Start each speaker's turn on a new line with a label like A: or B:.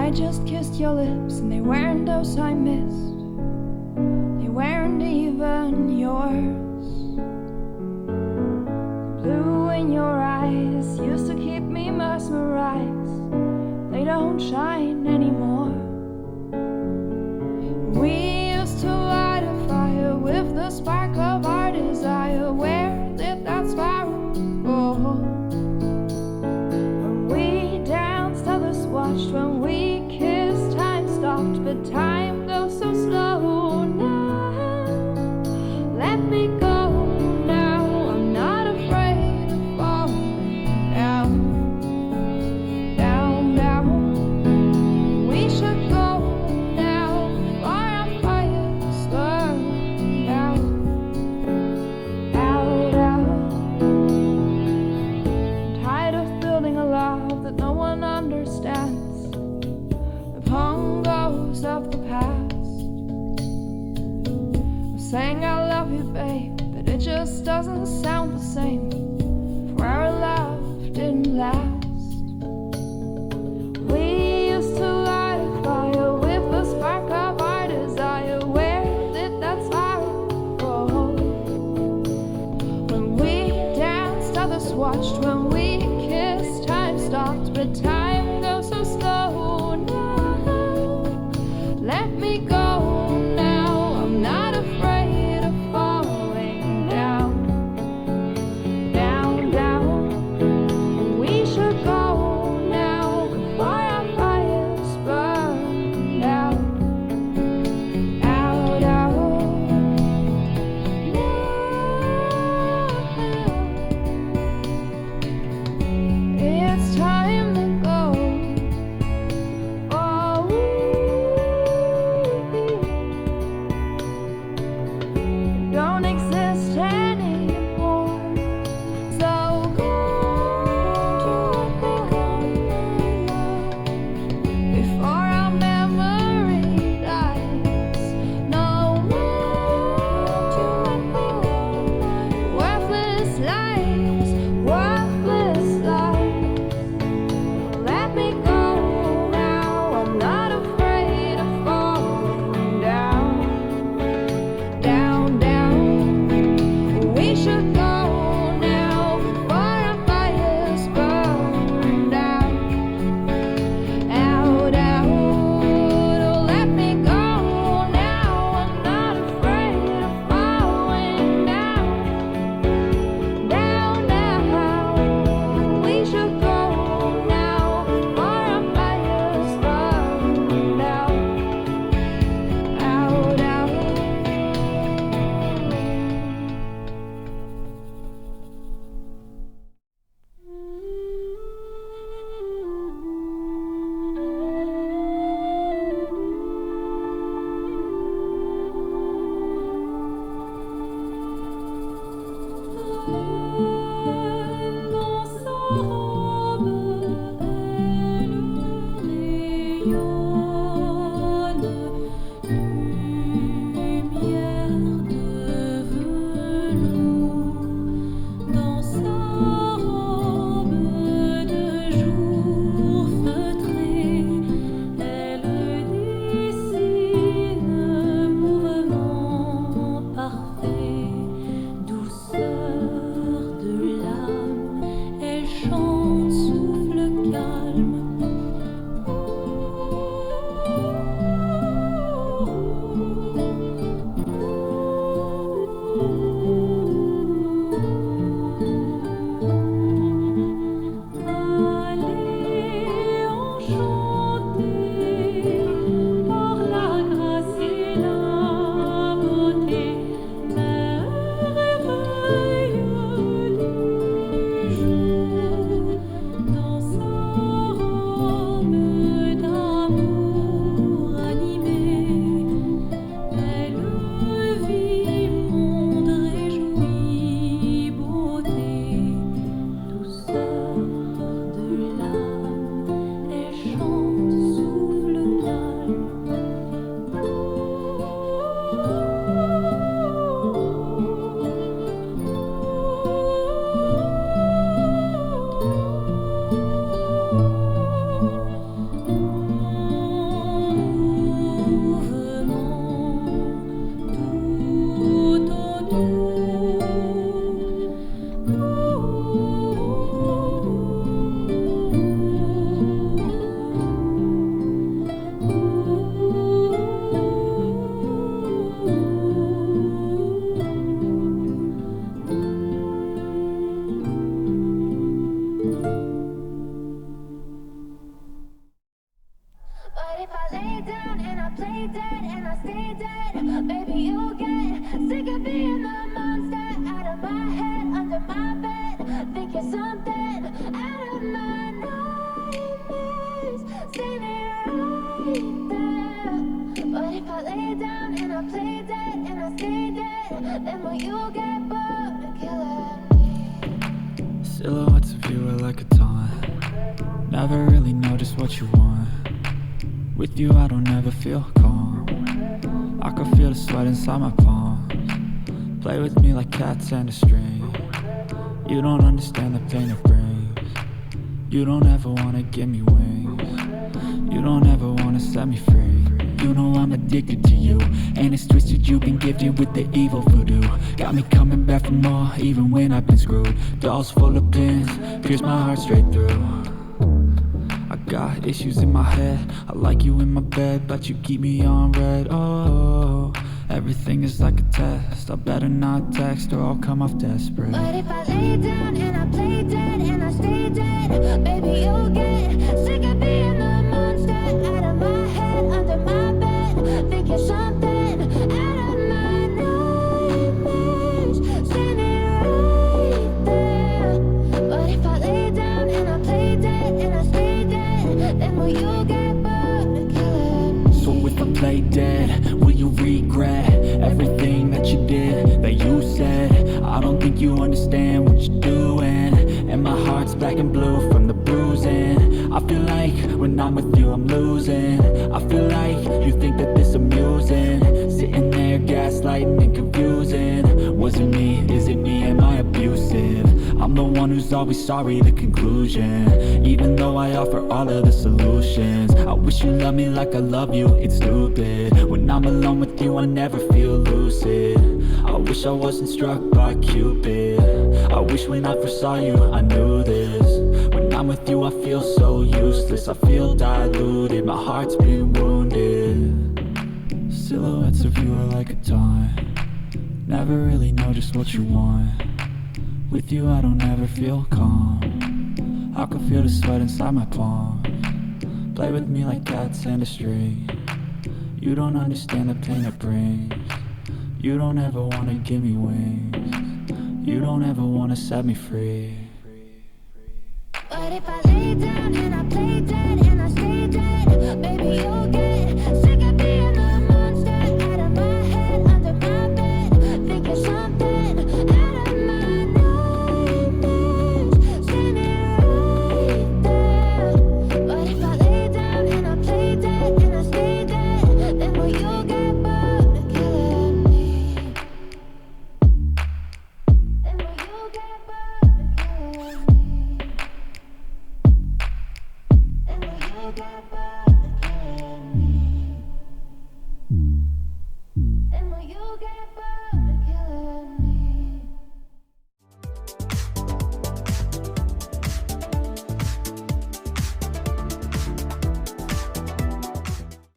A: I just kissed your lips and they weren't those I missed. They weren't even yours. The blue in your eyes used to keep me mesmerized. They don't shine anymore. We used to light a fire with the spark of our desire. Where did that spark go? When we danced, others watched. When we kissed, time stopped. But time goes so slow now. Let me go now. I'm not afraid of falling down, down, down. We should go now before our fires burn out, out, out. I'm tired of building a love that no one understands. The pongos of the past. I'm saying I love you, babe, but it just doesn't sound the same. For our love didn't last. We used to light a fire with the spark of our desire. Where did that spark go? When we danced, others watched. When we kissed, time stopped. But time goes so slow now. Let me go now. I'm not afraid of falling down, down, down. We should go now before our fires burn out, out, out. It's time to go then will you get bored of killing me?
B: Silhouettes of you are like a taunt. Never really know just what you want. With you I don't ever feel calm. I can feel the sweat inside my palms. Play with me like cats and a string. You don't understand the pain it brings. You don't ever wanna give me wings. You don't ever wanna set me free. You know I'm addicted to you, and it's twisted, you've been gifted with the evil voodoo. Got me coming back for more, even when I've been screwed. Dolls full of pins, pierce my heart straight through. I got issues in my head, I like you in my bed, but you keep me on red. Oh, everything is like a test, I better not text or I'll come off desperate.
A: But if I lay down and I play dead and I stay dead, baby you'll get sick of being the monster out of my head, under my bed. Think you're something out of my nightmares, standing right there. But if I lay down and I play dead and I stay dead, then will you get bored of killing me?
B: So if I play dead, will you regret everything that you did, that you said? I don't think you understand what you're doing, and my heart's black and blue from the bruising. I feel like when I'm with you I'm losing. I feel like you think that this amusing, sitting there gaslighting and confusing. Was it me? Is it me? Am I abusive? I'm the one who's always sorry, the conclusion. Even though I offer all of the solutions, I wish you loved me like I love you, it's stupid. When I'm alone with you I never feel lucid. I wish I wasn't struck by Cupid. I wish when I first saw you I knew this. When I'm with you I feel so useless, I feel diluted, my heart's been wounded. Silhouettes of you are like a taunt. Never really know just what you want. With you I don't ever feel calm. I can feel the sweat inside my palms. Play with me like cats and a string. You don't understand the pain it brings. You don't ever wanna give me wings. You don't ever wanna set me free.
A: But if I lay down and I play dead and I stay dead, baby you'll get sick of being the monster out of my head, under my bed. Think you're something out of my nightmares, standing right there. But if I lay down and I play dead and I stay dead, then will you get bored of killing me? Then will you get bored of killing me? And will you get bored?